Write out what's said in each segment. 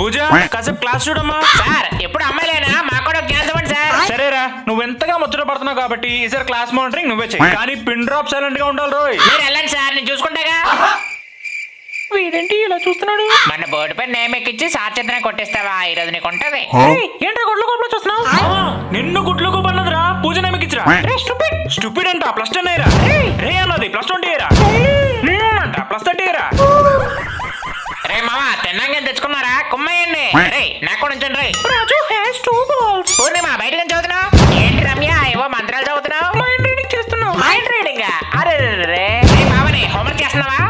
పూజ కాసేపు క్లాస్ చూడమ్మా. సార్ ఎప్పుడు అమ్మాయిలేనా మాకు కూడా జ్ఞానం ఇవ్వండి సార్. సరేరా, నువ్వు ఎంతగా ముచ్చట పడుతున్నావు కాబట్టి ఈసారి క్లాస్ మానిటరింగ్ నువ్వే చెయ్యి. కానీ పిన్ డ్రాప్ సైలెంట్ గా ఉండాలి రోయ్. మీరు వెళ్ళండి సార్, నేను చూసుకుంటాగా. వీడేంటి ఇలా చూస్తున్నాడు? మన బోర్డు పైన నేమ్ ఎక్కించి సార్ చేతనే కొట్టేస్తావా? ఈ రోజు నీకు ఉంటది. ఏంట్రా గుడ్లు గోపలో చూస్తున్నావు? నిన్ను గుడ్లు గోపన్నదిరా, పూజ నేమికిచ్చిరా. స్టూపిడ్ అంట ప్లస్ 10 అయ్యరా. రే అన్నది ప్లస్ 20 అయ్యరా అంట ప్లస్ 30 అయ్యరా. రే మామ తిన్నాక తెచ్చుకున్నారా? కుమ్మయ్యండి. రే నాకు కూడా ఉంచండి. రే రాజు హ్యాస్ 2 balls. పూర్ణిమా బయట నుంచి చదువుతున్నావు ఏంటి? రమ్య ఏవో మంత్రాలు చదువుతున్నావు. మైండ్ రీడింగ్ చేస్తున్నావు. Mind reading? అరే రే మామని హోంవర్క్ చేస్తున్నావా?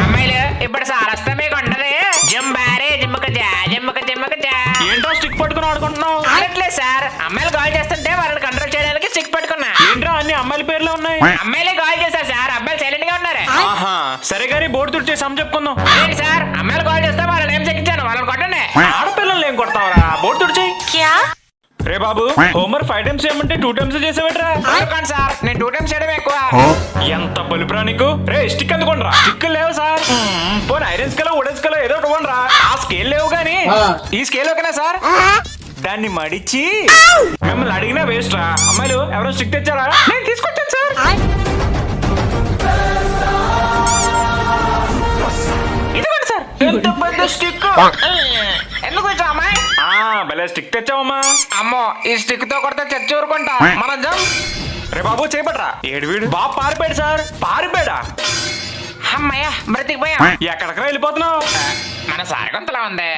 అమ్మాయిలు ఇప్పుడు సార్ వస్తే మీకు ఉంటది. జింబారే జిమ్మక జా జిమ్మక జిమ్మక జా. ఏంటో స్టిక్ పట్టుకుని ఆడుకుంటున్నావు? ఆడట్లేదు సార్, అమ్మాయిలు కాల్ చేస్తుంటే వాళ్ళని కంట్రోల్ చేయడానికి స్టిక్ పట్టుకున్నా. ఏంట్రా అన్ని అమ్మాయిల పేర్లు ఉన్నాయి? అమ్మాయిలే కాల్ చేశారు సార్, అబ్బాయిలు సైలెంట్ గా ఉన్నారు. ఆహా సరే గానీ బోర్డు తుడిచే సమ చెప్పుకుందాం. ఏంటి సార్ అమ్మాయిలు కాల్ చేస్తే వాళ్ళని ఏం చెక్కించాను, వాళ్ళని కొట్టండి. ఆడపిల్లలు ఏం కొడతావరా? బోర్డు తుడిచేయి. రే బాబు, హోంవర్క్ 5 times చేయమంటే 2 times చేసావేట్రా? అనుకోండి సార్, నేను 2 times చేయడం ఎక్కువ. ఎంత బలుపురా నీకు. రే స్టిక్ అందుకోండి రా. స్టిక్ లేవు సార్. పోనీ ఐరన్ స్కేల్ వుడెన్ స్కేల్ ఏదో ఒకటి ఇవ్వండి రా. ఆ స్కేల్ లేవు గానీ ఈ స్కేల్ ఓకేనా సార్? దాన్ని మడిచి మిమ్మల్ని అడిగినా వేస్ట్ రా. అమ్మాయిలు ఎవరో స్టిక్ తెచ్చారా? నేను తీసుకొచ్చాను సార్. ఇదిగోండి సార్. ఎంత పెద్ద స్టిక్. ఎందుకు వచ్చా అమ్మాయి? భలే స్టిక్ తెచ్చావమ్మా. అమ్మో ఈ స్టిక్ తో కొడితే చచ్చి ఊరుకుంటా. మన జం. రే బాబు చేపట్రా. ఏడు వీడు బాబు పారిపోయాడు సార్. పారిపోయాడా? అమ్మయ్య బ్రతికిపోయా. ఎక్కడికరా వెళ్ళిపోతున్నావు? మన సార్ గొంతలా ఉంది.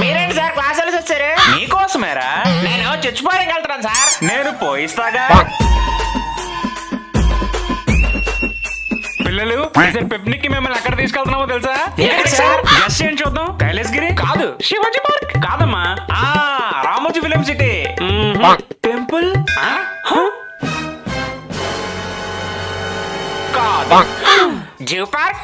మీరేంటి సార్ క్లాస్ వెళ్ళి వచ్చారు? నీకోసమేరా. నేను చచ్చిపోయానికి వెళ్తున్నాను సార్. నేను పోయిస్తాగా. పిల్లలు పిక్నిక్ కి మిమ్మల్ని ఎక్కడ తీసుకెళ్తున్నామో తెలుసా? ఎక్కడికి సార్? గెస్ చేయండి చూద్దాం. కైలాసగిరి కాదు, శివాజీ పార్క్ కాదమ్మా. Ramoji film city. టెంపుల్ కాదు. Zoo park.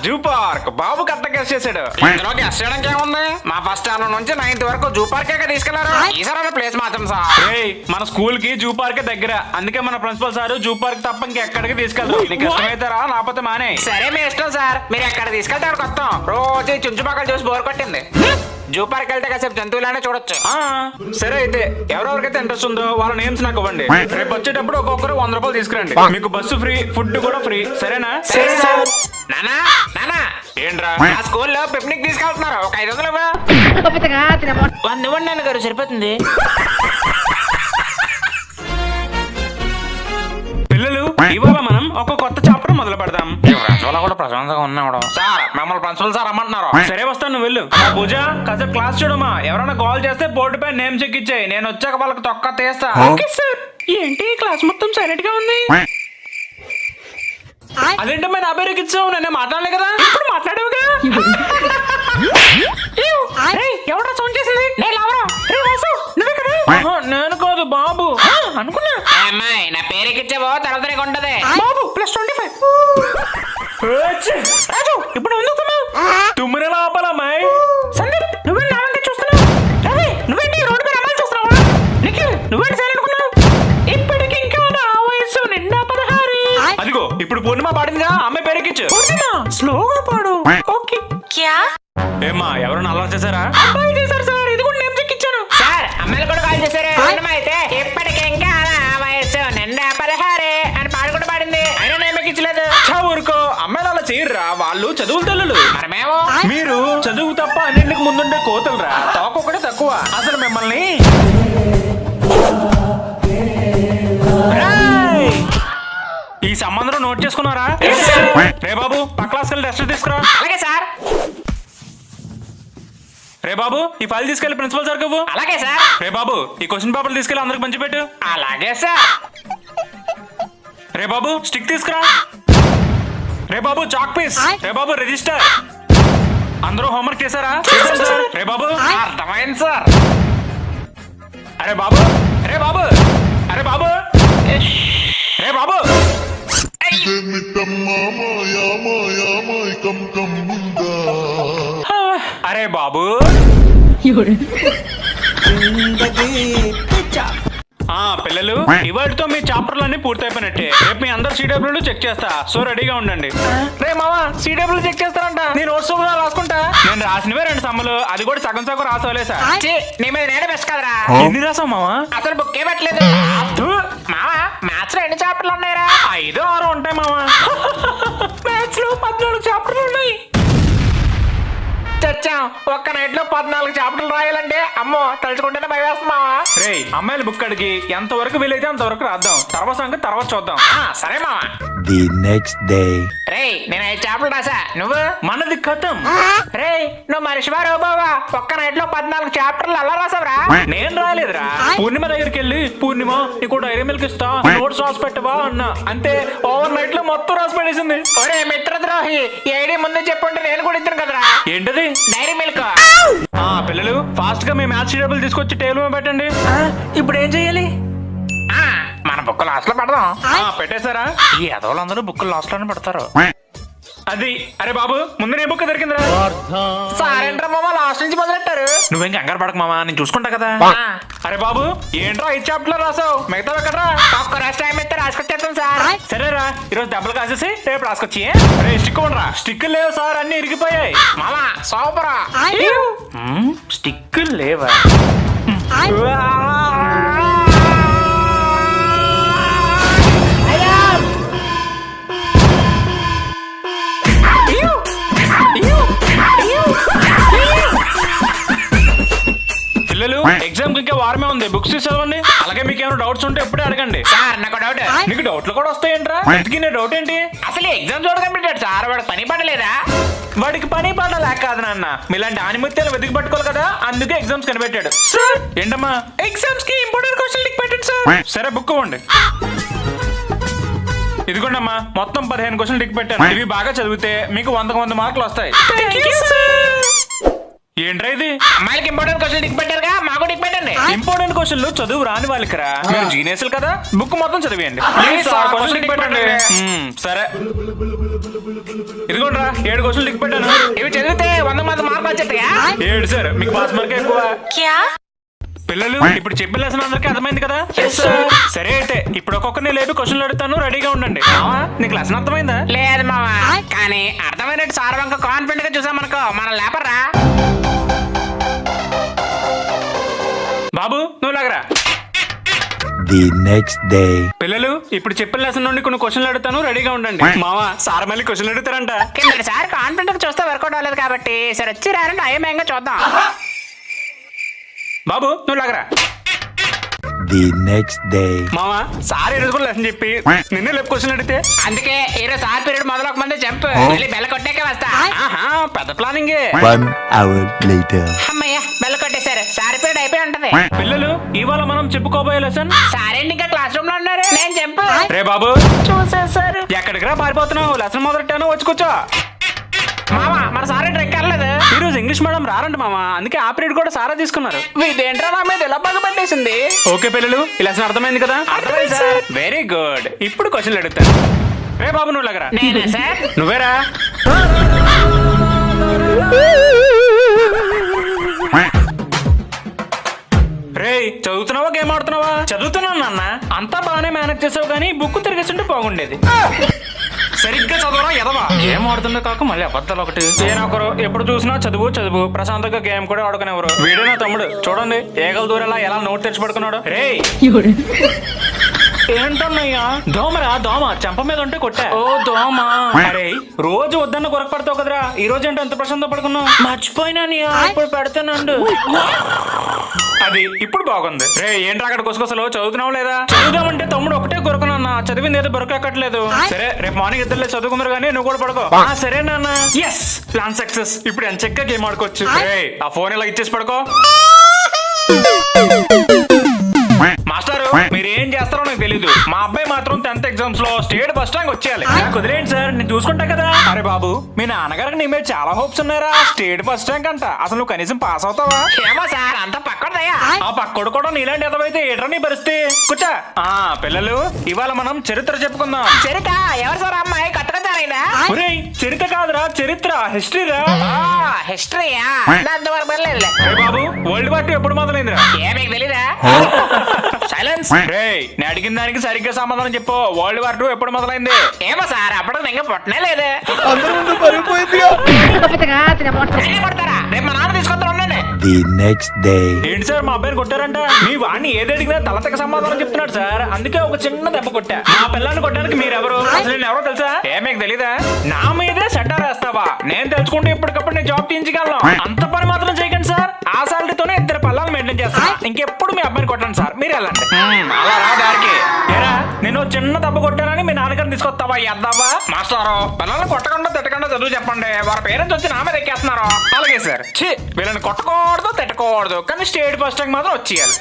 Zoo park. బాబు కరెక్ట్ గెస్ చేశాడు. ఇందులో గెస్ చేయడానికి ఏముంది? మా ఫస్ట్ స్టాండర్డ్ నుంచి 9th వరకు జూ పార్క్ తీసుకెళ్లారు. ఈసారి ప్లేస్ మాత్రం సార్. రేయ్, మన స్కూల్ కి జూ పార్క్ దగ్గర. అందుకే మన ప్రిన్సిపల్ సార్ జూ పార్క్ తప్ప ఇంకెక్కడికి తీసుకెళ్తారు. నీకు ఇష్టమైతారా? లేకపోతే మానే. సరే మీ ఇష్టం సార్, మీరు ఎక్కడ తీసుకెళ్తే అక్కడికి వస్తాం. రోజు చుంచుపక్కలు చూసి బోర్ కొట్టింది. జూ పార్క్ వెళ్తే కాసేపు జంతువులనే చూడొచ్చు. సరే అయితే ఎవరెవరికైతే ఇంట్రెస్ట్ ఉందో వాళ్ళ నేమ్స్ నాకు ఇవ్వండి. రేపు వచ్చేటప్పుడు ఒక్కొక్కరు 100 రూపాయలు తీసుకురండి. మీకు బస్సు ఫ్రీ, ఫుడ్ కూడా ఫ్రీ. సరేనా? సరే సార్. నానా నానా ఏంట్రా? ఆ స్కూల్లో పిక్నిక్ తీసుకెళ్తున్నారు. ఒక 500 ఇవ్వండి నాన్నగారు, సరిపోతుంది. పిల్లలు, ఇవాళ మనం ఒక కొత్త చాప్టర్ మొదలు పెడదాం. ప్రిన్సిపల్ కూడా ప్రశాంతంగా ఉన్నాడు. సార్ మిమ్మల్ని ప్రిన్సిపల్ సార్ రమ్మంటున్నారు. సరే వస్తాను, నువ్వు వెళ్ళు. పూజ కాసేపు క్లాస్ చూడమ్మా. ఎవరైనా కాల్ చేస్తే బోర్డు పై నేమ్ చెక్ ఇచ్చాయి. నేను వచ్చాక వాళ్ళకి తొక్క తీస్తా. Okay sir. ఏంటి క్లాస్ మొత్తం సైలెంట్ గా ఉంది? అదేంటమ్మా నా పేరు ఇచ్చావు? నన్ను మాట్లాడలే కదా. ఇప్పుడు మాట్లాడేవుగా. ఎవడో సౌండ్ చేసింది? నేను కాదు బాబు అనుకున్నా. అమ్మాయి నా పేరు ఎక్కించావో తర్వాత నీకు ఉంటది. బాబు +25. రాజు ఇప్పుడు ఎందుకున్నావు? తుమ్మిన ఆపాలమ్మాయి. సందీప్ నువ్వేంటి నా వంక చూస్తున్నావు? రవి నువ్వేంటి రోడ్డు మీద అమ్మాయి చూస్తున్నావా? నిఖిల్ నువ్వేంటి సైలెంట్ అనుకున్నావు? ఇప్పటికి ఇంకా నా వయసు నిండా 16. అదిగో ఇప్పుడు పూర్ణిమ పాడిందిగా, అమ్మాయి పేరెక్కించు. పూర్ణిమ స్లోగా పాడు. ఓకే. ఏమ్మా ఎవరైనా అలా చేశారా? అబ్బాయి చేశారు సార్. ఇది కూడా నేమ్ చెక్కిచ్చాను సార్. అమ్మాయిలు కూడా కాల్ చేశారు. పూర్ణిమ అయితే ఇప్పటికి ఇంకా నా వయసు నిండా 16 అని పాడుకుంటూ పాడింది. అయినా నేమ్ ఎక్కించలేదు. ఊరుకో, అమ్మాయిలు అలా చేయరురా. వాళ్ళు చదువులు తల్లులు. మరి మేము మీరు చదువు తప్ప అన్నింటికి ముందుండే కోతలురా. తోకొకటి తక్కువ. అసలు మిమ్మల్ని ఈ సంబంధం నోట్ చేసుకున్నారా? రే బాబు పక్క క్లాస్కి వెళ్ళి టెస్ట్ తీసుకురా. అలాగే సార్. రే బాబు ఈ ఫైల్ తీసుకెళ్లి ప్రిన్సిపల్ సార్ ఇవ్వు. అలాగే సార్. రే బాబు ఈ క్వశ్చన్ పేపర్లు తీసుకెళ్లి అందరికి పంచిపెట్టు. అలాగే సార్. రే బాబు స్టిక్ తీసుకురా. రే బాబు చాక్ పీస్. రే బాబు రిజిస్టర్. అందరూ హోంవర్క్ చేశారా? సార్. రే బాబు అర్థమైంది సార్. అరే బాబు. రే బాబు. అరే బాబు. రే బాబు. అరే బాబు. పిల్లలు ఇవాటితో మీ చాప్టర్లన్నీ పూర్తయిపోయినట్టే. రేపు మీ అందరు సిడబ్ల్యూలు చెక్ చేస్తా, సో రెడీగా ఉండండి. రే మావా, సిడబ్ల్యూ చెక్ చేస్తారంట. నేను నోట్స్ రాసుకుంటా. నేను రాసినవే 2 సమ్మలు, అది కూడా సగం సగం రాసవలే సార్. నీ మీద నేనే బెస్ట్ కదరా. ఎన్ని రాసావు మావా? అసలు బుక్ ఏ పెట్టలేదు మావా. మ్యాథ్స్ లో ఎన్ని చాప్టర్లు ఉన్నాయిరా? 5 6 ఉంటాయి మావా. మ్యాథ్స్ లో 14 చాప్టర్లు ఉన్నాయి. చచ్చాం. ఒక్క నైట్ లో 14 చాప్టర్లు రాయాలంటే అమ్మో తలుచుకుంటేనే భయం వేస్తుంది మావా. రే అమ్మాయిల బుక్ అడిగి ఎంత వరకు వీలైతే అంతవరకు రాద్దాం. తర్వాత సంగతి తర్వాత చూద్దాం. సరే మావా. The next day. రే నేను 5 చాప్టర్లు రాసా, నువ్వు? మనది కథం. రే నువ్వు మనిషివా బాబా? ఒక్క నైట్ లో 14 చాప్టర్లు అలా రాసావురా? నేను రాలేదురా. పూర్ణిమ దగ్గరికి వెళ్ళి, పూర్ణిమ నీకు డైరీ మిల్క్ ఇస్తా, నోట్స్ రాసి పెట్టవా అన్నా. అంతే, ఓవర్ నైట్ లో మొత్తం రాసి పెట్టేసింది. ఒరే మిత్రద్రోహి, ఈ ఐడి ముందే చెప్పుంటే నేను కూడా ఇద్దరు కదరా. ఏంటది? Dairy milk. పిల్లలు ఫాస్ట్ గా మీ మ్యాథ్స్ టేబుల్ తీసుకొచ్చి టేబుల్ మీద పెట్టండి. ఇప్పుడు ఏం చెయ్యాలి? మన బుక్ లాస్ట్ లో పెడదాం. పెట్టేశారా? ఈ ఎదవలందరూ బుక్ లాస్ట్ లోనే పెడతారు. అది అరే బాబు, ముందు నీ బుక్ దొరికిందిరా. సారేంట్రా మామ లాస్ట్ నుంచి మొదలెట్టారు. నువ్వేం కంగారు పడక మామా, నేను చూసుకుంటా కదా. అరే బాబు, ఏంట్రా 5 చాప్టర్లు రాసావు? మిగతా ఎక్కడరా? ఒక్క రోజు టైం అయితే రాసుకొచ్చేస్తాం సార్. సరేరా, ఈరోజు దెబ్బలు కాసేసి రేపు రాసుకొచ్చి. రే స్టిక్ ఉండరా. స్టిక్ లేవు సార్, అన్ని ఇరిగిపోయాయి. మామ సూపరా. స్టిక్ లేవా? పిల్లలు ఎగ్జామ్ కి ఇంకా వారమే ఉంది, బుక్స్ చదవండి. అలాగే మీకు ఏమైనా డౌట్స్ ఉంటే ఎప్పుడే అడగండి. సార్ నాకు డౌట్. నీకు డౌట్లు కూడా వస్తాయంట్రా? ఇంతకీ నీ డౌట్ ఏంటి? అసలు ఎగ్జామ్ చూడగా పెట్టాడు సార్, వాడికి పని పడలేదా? వాడికి పని పాట లేక కాదు నాన్న, మీలాంటి ఆనిమత్యాలు వెతికి పట్టుకోవాలి కదా, అందుకే ఎగ్జామ్స్ కనిపెట్టాడు. ఏంటమ్మా? ఎగ్జామ్స్ కి ఇంపార్టెంట్ క్వశ్చన్ లిక్ పెట్టండి సార్. సరే బుక్ ఇవ్వండి. ఇదిగోండమ్మా, మొత్తం 15 క్వశ్చన్ లిక్ పెట్టాను. ఇవి బాగా చదివితే మీకు 100 మార్కులు వస్తాయి. ఏంట్రా ఇది? అమ్మాయిలకి ఇంపార్టెంట్ క్వశ్చన్ టిక్ పెట్టారుగా, మాకు టిక్ పెట్టండి. ఇంపార్టెంట్ క్వశ్చన్లు చదువు రాని వాళ్ళకిరా, మీరు జీనియస్లు కదా, బుక్ మొత్తం చదివేయండి. క్వశ్చన్ టిక్ పెట్టండి. సరే ఇదిగోండ్రా 7 క్వశ్చన్ టిక్ పెట్టాను. ఇవి చదివితే 100 మంది మార్కులు వచ్చేస్తాయా? 7 సార్, మీకు పాస్ మార్క్ ఎక్కువ. పిల్లలు ఇప్పుడు చెప్పిన లెసన్ అందరికీ అర్థమైంది కదా? సరే అయితే ఇప్పుడు ఒక్కొక్కరిని లేపి క్వశ్చన్లు అడుగుతాను, రెడీగా ఉండండి. నీకు లెసన్ అర్థమైందా? లేదు మామ, కానీ అర్థమైనట్టు సార్ వంక కాన్ఫిడెంట్ గా చూసామనుకో మన లేపర్రా. బాబు నువ్వు లాగరా. The next day. పిల్లలు ఇప్పుడు చెప్పిన లెసన్ నుండి కొన్ని క్వశ్చన్లు అడుగుతాను, రెడీగా ఉండండి. మావా సార్ మళ్ళీ క్వశ్చన్లు అడుగుతారంట. కింద సార్ కాన్ఫిడెంట్ గా చూస్తే వర్కౌట్ అవ్వలేదు కాబట్టి సార్ వచ్చి రారండి, అయ్యేమేంగా చూద్దాం. బాబు నువ్వు లాగరా. The next day. మావా సార్ ఈ రోజు కూడా లెసన్ చెప్పి నిన్నే లేపు క్వశ్చన్ అడిగితే, అందుకే ఈరోజు సార్ పీరియడ్ మొదలొక ముందే జంప్, మళ్ళీ బెల్ల కొట్టాకే వస్తా. పెద్ద ప్లానింగే. 1 hour later. అమ్మయ్య బెల్ల కొట్టేశారు, సార్ పీరియడ్ అయిపోయి ఉంటది. పిల్లలు ఇవాళ మనం చెప్పుకోబోయే లెసన్. సార్ ఏంటి ఇంకా క్లాస్ రూమ్ లో ఉన్నారు, నేను జంప్. రే బాబు చూసేసారు. ఎక్కడికి రా పారిపోతున్నావు? లెసన్ మొదలెట్టాను, వచ్చి కూర్చో. మామా మన సార్ ట్రెక్ వెళ్ళలేదు. ఈ రోజు ఇంగ్లీష్ మేడం రారంట మామ, అందుకే ఆ పీరియడ్ కూడా సారా తీసుకున్నారు. ఇదేంట్రా నా మీద ఎలా బాగా పట్టేసింది. ఓకే పిల్లలు, ఈ లెసన్ అర్థమైంది కదా? అర్థమైంది సార్. Very good. ఇప్పుడు క్వశ్చన్లు అడుగుతాను. రే బాబు నువ్వు లాగరా. నేనా సార్? నువ్వేరా. రే చదువుతున్నావా గేమ్ ఆడుతున్నావా? చదువుతున్నాను నాన్న. అంతా బాగానే మేనేజ్ చేసావు కానీ బుక్ తిరిగేస్తుంటే బాగుండేది. సరిగ్గా చదవరా ఎదవా. గేమ్ ఆడుతుండే కాక మళ్ళీ అబద్ధాలు ఒకటి. ఒకరు ఎప్పుడు చూసినా చదువు చదువు, ప్రశాంతంగా గేమ్ కూడా ఆడుకునేవారు. వీడే నా తమ్ముడు, చూడండి ఏగల దూరేలా ఎలా నోట్ తెరిచి పడుకున్నాడు. రే ఏంటన్నయ్యా? దోమరా దోమ, చెంప మీద ఉంటే కొట్టా. ఓ దోమ. అరే రోజు వద్దన్న కొరకు పడతావు కదరా, ఈ రోజు ఏంటో ఎంత ప్రశాంతం పడుకున్నావు? మర్చిపోయినా ఇప్పుడు పెడతానండు. అది ఇప్పుడు బాగుంది. రే ఏంట్రా అక్కడ కొసకొసలు, చదువుతున్నావు లేదా? చదువుదామంటే తమ్ముడు ఒకటే కొరకునన్నా, చదివింది ఏదో బొరకెక్కట్లేదు. సరే రేపు మార్నింగ్ ఇద్దరు చదువుకుందరు కానీ నువ్వు కూడా పడుకో. సరే నాన్న. Yes plan success. ఇప్పుడు ఎంచక్కా గేమ్ ఆడుకోవచ్చు. ఆ ఫోన్ ఇలా ఇచ్చేసి పడుకో. మాస్టారు మీరు ఏం చేస్తారో నాకు తెలీదు, మా అబ్బాయి మాత్రం 10th ఎగ్జామ్స్ లో స్టేట్ ఫస్ట్ ర్యాంక్ వచ్చేయాలి. కుదిరేంటి సార్, నేను చూసుకుంటా కదా. అరే బాబు మీ నాన్నగారికి నీ మీద చాలా హోప్స్ ఉన్నారా. స్టేట్ ఫస్ట్ ర్యాంక్ అంట, అసలు నువ్వు కనీసం పాస్ అవుతావా? ఏమో సార్ అంత పక్కడదయ్యా. ఆ పక్కడు కూడా నీలాంటి ఎదవైతే ఏట్రా నీ పరిస్థితి. కూర్చో. పిల్లలు ఇవాళ మనం చరిత్ర చెప్పుకుందాం. చరిత్ర ఎవరు సార్? అమ్మాయి కొత్తగా జారైనా? ఒరేయ్ చరిత్ర కాదురా, చరిత్ర హిస్టరీరా. హిస్టరీయా? అంతవరకు వెళ్ళలేదు. బాబు వరల్డ్ వార్ 2 ఎప్పుడు మొదలైందిరా? ఏ మీకు తెలీదా? సైలెన్స్. సైలెన్స్. రేయ్ నేను అడిగిన దానికి సరిగ్గా సమాధానం చెప్పు. వరల్డ్ వార్ 2 ఎప్పుడు మొదలైంది? ఏమో సార్ అప్పటికి ఇంకా పుట్టనే లేదు. అందరూ ముందు పడిపోయిందిగా. నేనే కొడతారా? రేపు మా నాన్న తీసుకొస్తా ఉండండి. The next day. ఏంటి సార్ మా అబ్బాయిని కొట్టారంట? మీ వాడిని ఏది అడిగినా తలతక సమాధానం చెప్తున్నాడు సార్. అందుకే ఒక చిన్న దెబ్బ కొట్టా. మా పిల్లాన్ని కొట్టడానికి మీరెవరు? అసలు నేను ఎవరో తెలుసా? ఏ మీకు తెలీదా? నా మీదే సెట్టార్ వేస్తావా? నేను తెలుసుకుంటే ఇప్పటికప్పుడు నేను జాబ్ చేయించగలను. అంత పని మాత్రం చేయకండి సార్. ఆ సాలరీతోనే 2 పిల్లలు మెయింటైన్ చేస్తాను. ఇంకెప్పుడు మీ అబ్బాయిని కొట్టండి సార్. మీరు వెళ్ళండి. అలా రా దారికి. ఏరా నేను చిన్న దెబ్బ కొట్టానని మీ నాన్నగారిని తీసుకొస్తావా? ఎద్దావా? మాస్టారు పిల్లల్ని కొట్టకుండా తిట్టకుండా చదువు చెప్పండి. వారి పేరెంట్స్ వచ్చి నా మీద ఎక్కేస్తున్నారు. అలాగే సార్. ఛీ వీళ్ళని కొట్టకూడదు తిట్టకూడదు, కానీ స్టేట్ ఫస్ట్ ర్యాంక్ మాత్రం వచ్చేయాలి.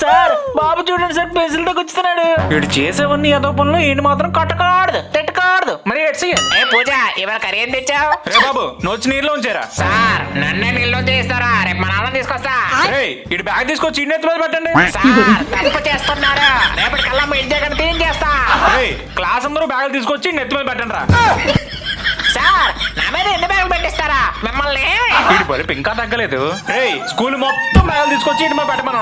సార్ బాబు చూడండి సార్ పెన్సిల్తో గుచ్చుతున్నాడు. వీడు చేసేవన్నీ ఏదో పనులు ఏంటి మాత్రం కొట్టకూడదు తిట్టకూడదు. మరి ఎట్ చేయాలి? ఏ పూజ ఇవాళ కర్రీ ఏం తెచ్చావు? రే బాబు నోచి నీళ్ళు ఉంచారా? సార్ నన్నే నీళ్ళు చేస్తారా? రేపు మా నాన్న తీసుకొస్తా. రే ఇటు బ్యాగ్ తీసుకొచ్చి ఇంటి ఎత్తులో పెట్టండి. సార్ తప్పు చేస్తున్నారు. రేపటి కల్లా మీ ఇంటి దగ్గర క్లీన్ చేస్తా. రే క్లాస్ అందరూ బ్యాగులు తీసుకొచ్చి నెత్తి మీద పెట్టండి రా. సార్ నా మీద ఎన్ని బ్యాగులు పెట్టిస్తారా మిమ్మల్ని? వీడి పరిపు ఇంకా తగ్గలేదు. రే స్కూల్ మొత్తం బ్యాగులు తీసుకొచ్చి ఇంటి మీద పెట్టమని